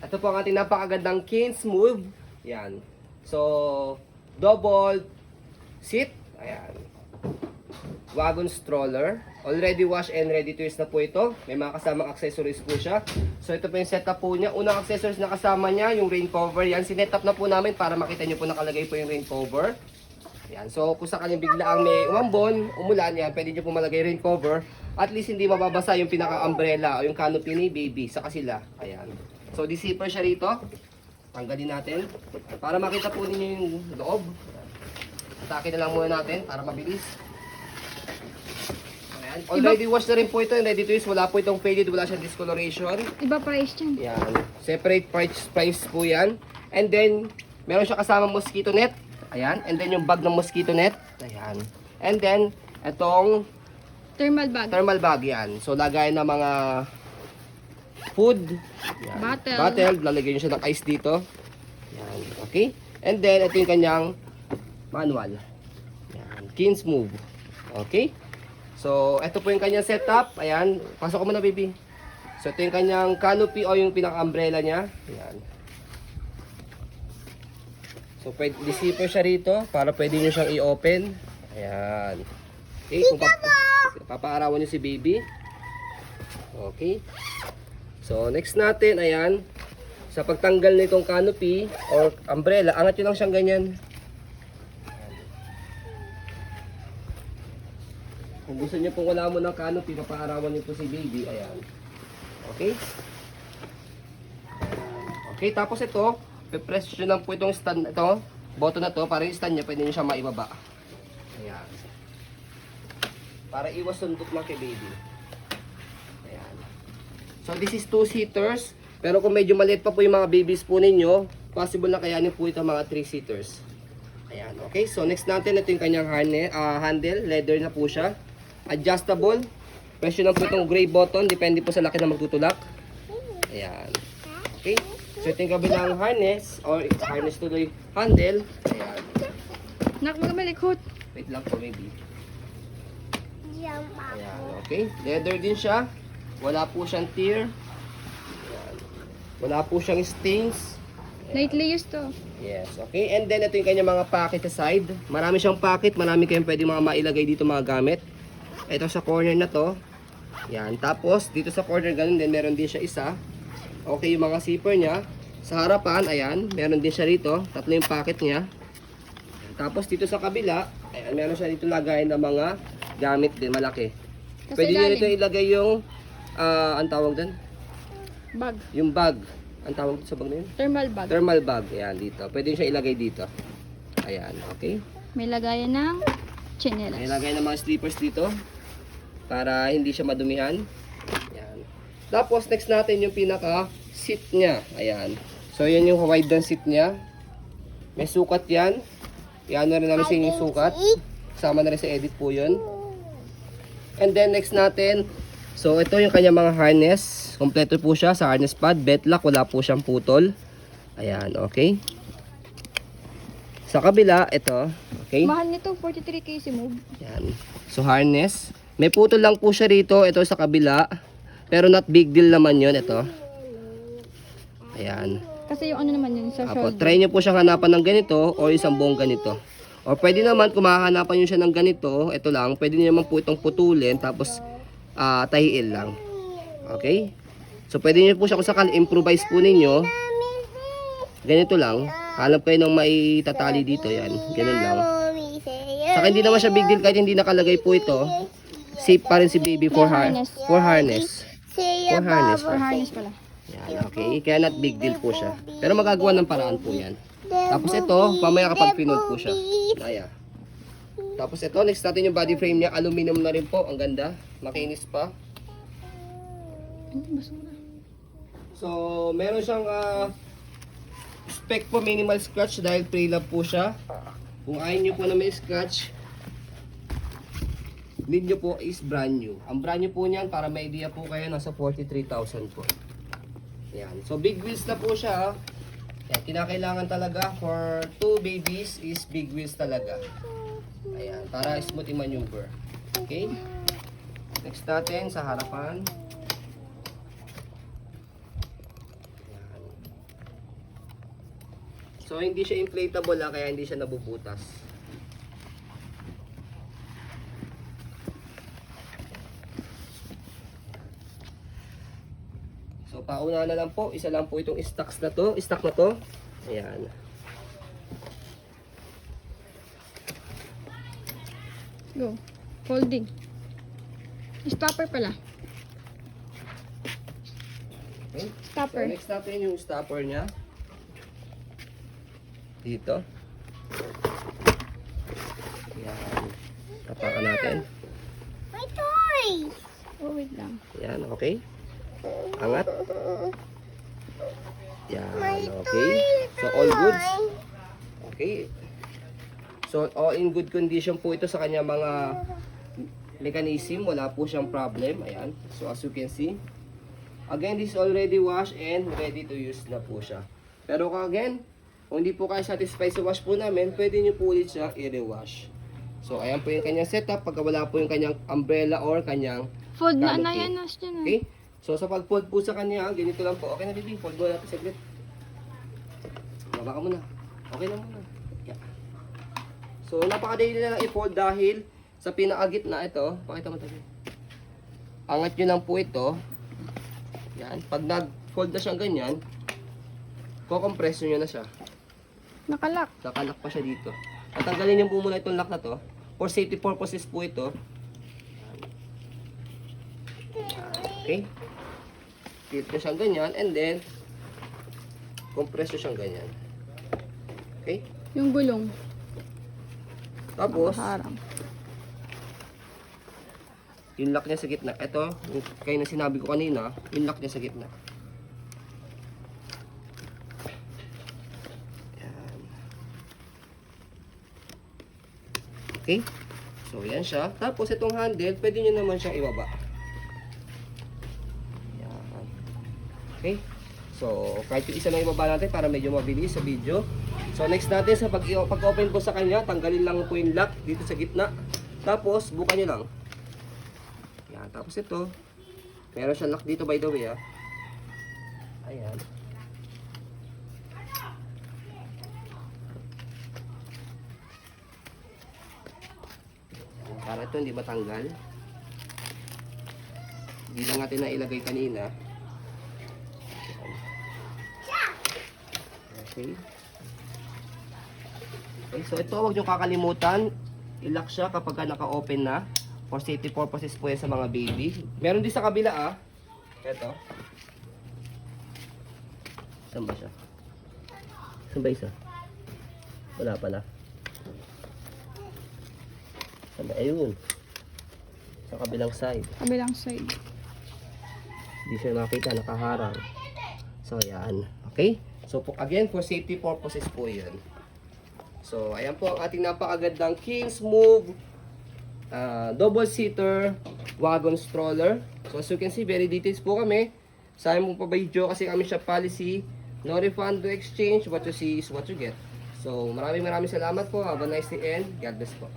Ito po ang ating napakagandang Kings Move. Yan. So, double seat. Ayan. Wagon stroller. Already wash and ready to use na po ito. May mga kasamang accessories po siya. So, ito po yung setup po niya. Unang accessories na kasama niya, yung rain cover. Yan, sinet up na po namin para makita niyo po nakalagay po yung rain cover. Yan. So, kung sakaling biglaang may umambon, umulan, yan, pwede niyo po malagay rain cover. At least hindi mababasa yung pinaka-umbrella o yung canopy ni baby sa kasila. Ayan. So, di-zipper siya rito. Tanggalin natin. Para makita po ninyo yung loob. Atake na lang muna natin para mabilis. Ayan. Already washed na rin po ito. Ready to use. Wala po itong faded. Wala siyang discoloration. Iba price dyan. Yan. Separate price po yan. And then, meron siya kasama mosquito net. Ayan. And then, yung bag ng mosquito net. Ayan. And then, itong Thermal bag. thermal bag yan. So, lagay na mga food. Yan. Bottle. Lalagyan nyo siya ng ice dito. Yan. Okay. And then, ito yung kanyang manual. Yan. Kings Move. Okay. So, ito po yung kanyang setup. Ayan. Pasok ko muna, baby. So, ito yung kanyang canopy o yung pinaka-umbrella niya. Ayan. So, pwede zipper siya rito para pwede nyo siyang i-open. Ayan. Okay. Kung papaarawan nyo si baby. Okay. So, next natin, ayan. Sa pagtanggal nitong canopy or umbrella, angat nyo lang siyang ganyan. Kung gusto nyo pong wala mo ng canopy, papaarawan nyo po si baby. Ayan. Okay. Okay, tapos ito, pe-press nyo lang po itong stand na ito, button na to, para yung stand niya, pwede nyo siya maibaba. Ayan. Para iwas suntok lang kay baby. Ayan. So, this is 2-seaters. Pero kung medyo maliit pa po yung mga babies po ninyo, possible na kayanin po ito mga 3-seaters. Ayan, okay. So, next natin, ito yung kanyang handle. Leather na po siya. Adjustable. Press nyo lang po itong gray button. Depende po sa laki na magtutulak. Ayan. Okay. So, ito yung kabilang harness. Or harness tuloy handle. Ayan. Nak, magamalikot. Wait lang po, baby. Ayan, okay. Leather din siya. Wala po siyang tear. Ayan. Wala po siyang stains. Lightly used to. Yes, okay. And then, ito yung kanyang mga pocket sa side. Marami siyang pocket. Marami kayong pwede mga mailagay dito mga gamit. Ito sa corner na to. Yan. Tapos, dito sa corner, ganun din. Meron din siya isa. Okay, yung mga zipper niya. Sa harapan, ayan. Meron din siya rito. Tatlo yung pocket niya. Tapos, dito sa kabila, ayan, meron siya dito lagay ng mga gamit din. Malaki. Kasi Pwede nyo ilalim. dito ilagay yung, ang tawag din? Bag. Yung bag. Ang tawag dito sa bag na yun? Thermal bag. Thermal bag. Ayan, dito. Pwede nyo siya ilagay dito. Ayan, okay. May lagayan ng May chinelas. lagay ng mga slippers dito. Para hindi siya madumihan. Ayan. Tapos, next natin yung pinaka-seat niya. Ayan. So, yan yung wide down seat niya. May sukat yan. Yan na rin namin sa yung sukat. Kasama na rin sa edit po yun. And then, next natin. So, ito yung kanya mga harness. Kompleto po siya sa harness pad. Belt lock. Wala po siyang putol. Ayan. Okay. Sa kabila, ito. Okay. Mahal nito, 43k si Move. Ayan. So, harness. May putol lang po siya rito. Ito sa kabila. Pero not big deal naman yun. Ito. Ayan. Kasi yung ano naman yun, sa Apo, shoulder. try nyo po siyang hanapan ng ganito o isang buong ganito. O pwede naman kung mahahanapan nyo siya ng ganito, ito lang, pwede nyo naman po itong putulin tapos tahiin lang. Okay? So pwede nyo po siya kung sakali improvise po ninyo. Ganito lang. Hanap kayo ng maitatali dito. Yan. Ganun lang. Saka hindi naman siya big deal kahit hindi nakalagay po ito. Safe pa rin si baby for harness. For harness. For harness. Or harness pala. Yan, okay. Kaya not big deal po siya. Pero magagawa ng paraan po yan. Tapos ito, pamaya kapag pinold po siya. Ayan. Tapos ito, next natin yung body frame niya. Aluminum na rin po. Ang ganda. Makinis pa. Ano, basura. So, meron siyang spec po minimal scratch dahil pre-love po siya. Kung ayaw nyo po na may scratch, need nyo po is brand new. Ang brand new po niyan, para may idea po kayo, nasa 43,000 po. Yan. So, big wheels na po siya. Yan. Kinakailangan talaga for 2 babies is big wheels talaga. Ayan. Para smooth yung maneuver. Okay? Next natin sa harapan. Yan. So, hindi siya inflatable kaya hindi siya nabubutas. So, pauna na lang po. Isa lang po itong stock na to. Ayan. Go. Folding. Stopper pala. Okay. Stopper. So, next natin yung stopper niya. Dito. Ayan. Tapakan natin. My toy! Oh, wait lang. Ayan, okay. Angat. Yan, My okay. So, all goods. Okay. So, all in good condition po ito sa kanya mga mechanism. Wala po siyang problem. Ayan. So, as you can see. Again, this is already washed and ready to use na po siya. Pero again, kung hindi po kayo satisfied sa wash po namin, pwede nyo po ulit siya i-rewash. So, ayan po yung kanyang setup. Pagka wala po yung kanyang umbrella or kanyang Fold na, canopy. yan, nas dyan. Okay? So, sa pag-fold po sa kanya, ganito lang po. Okay na, baby. Fold mo natin saglit. Baba ka muna. Okay na muna. Yeah. So, napakadali na lang i-fold dahil sa pinakagitna ito, pakita mo tayo. Angat nyo lang po ito. Yan. Pag nag-fold na siyang ganyan, kukompress nyo na siya. Nakalak. Nakalak pa siya dito. At tanggalin nyo po muna itong lock na to. For safety purposes po ito. Okay? Tilt nyo siyang ganyan and then compress nyo siyang ganyan. Okay? Yung gulong. Tapos, Harang. yung lock niya sa gitna. Ito, yung kayo na sinabi ko kanina, yung lock niya sa gitna. Yan. Okay? So, yan siya. Tapos, itong handle, pwede nyo naman siyang ibaba. Yan. Okay? So, kahit yung isa lang ibaba natin para medyo mabilis sa video. So, next natin sa pag-open po sa kanya, tanggalin lang po yung lock dito sa gitna. Tapos, bukan nyo lang. Yan. Tapos ito, meron siyang lock dito by the way, ah. Ayan. Para ito hindi matanggal. Hindi lang natin na ilagay kanina. Okay. Okay, so ito huwag nyo kakalimutan. I-lock siya kapag naka-open na. For safety purposes po yan sa mga baby. Meron din sa kabila, ah. Ito. Saan ba siya? Saan ba isa? Wala pala. Saan ba? Ayun. Sa kabilang side. Kabilang side. Hindi siya makita, nakaharang. So, yan. Okay? So, again, for safety purposes po yun. So, ayan po ang ating napakagandang Kings Move double seater wagon stroller. So, as you can see, very details po kami. Sayang mo pa video kasi kami siya policy. No refund, no exchange. What you see is what you get. So, maraming salamat po. Have a nice day and God bless po.